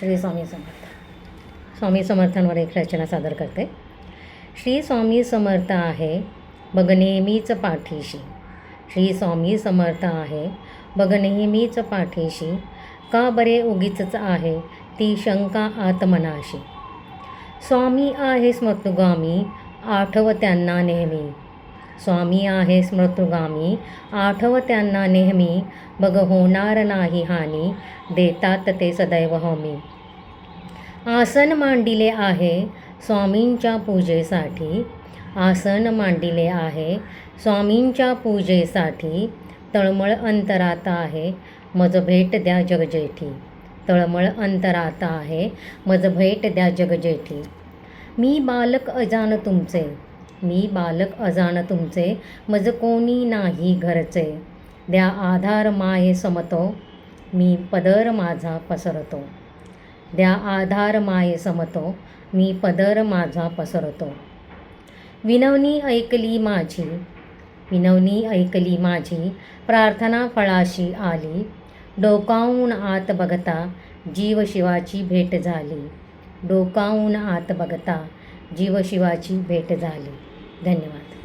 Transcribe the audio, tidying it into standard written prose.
श्री स्वामी समर्थ. स्वामी समर्थांवर एक रचना सादर करते. श्री स्वामी समर्थ आहे बघ नेहमीच पाठीशी. श्री स्वामी समर्थ आहे बघ नेहमीच पाठीशी. का बरे उगीचच आहे ती शंका आत्मनाशी. स्वामी आहे स्मृतुगामी आठव त्यांना नेहमी. स्वामी आहे स्मृतुगामी आठव त्यांना नेहमी. बघ होणार नाही हानी देतात ते सदैव हमी. आसन मांडिले आहे स्वामींच्या पूजेसाठी. आसन मांडिले आहे स्वामींच्या पूजेसाठी. तळमळ अंतरात आहे मज भेट द्या जगजेठी. तळमळ अंतरात आहे मज भेट द्या जगजेठी. मी बालक अजान तुमचे. मी बालक अजान तुमचे मज कोणी नाही घरचे. द्या आधार माये समतो मी पदर माझा पसरतो. द्या आधार माये समतो मी पदर माझा पसरतो. विनवणी ऐकली माझी. विनवणी ऐकली माझी प्रार्थना फळाशी आली. डोकावून आत बघता जीव शिवाची भेट झाली. डोकावून आत बघता जीव शिवाची भेट झाली. धन्यवाद.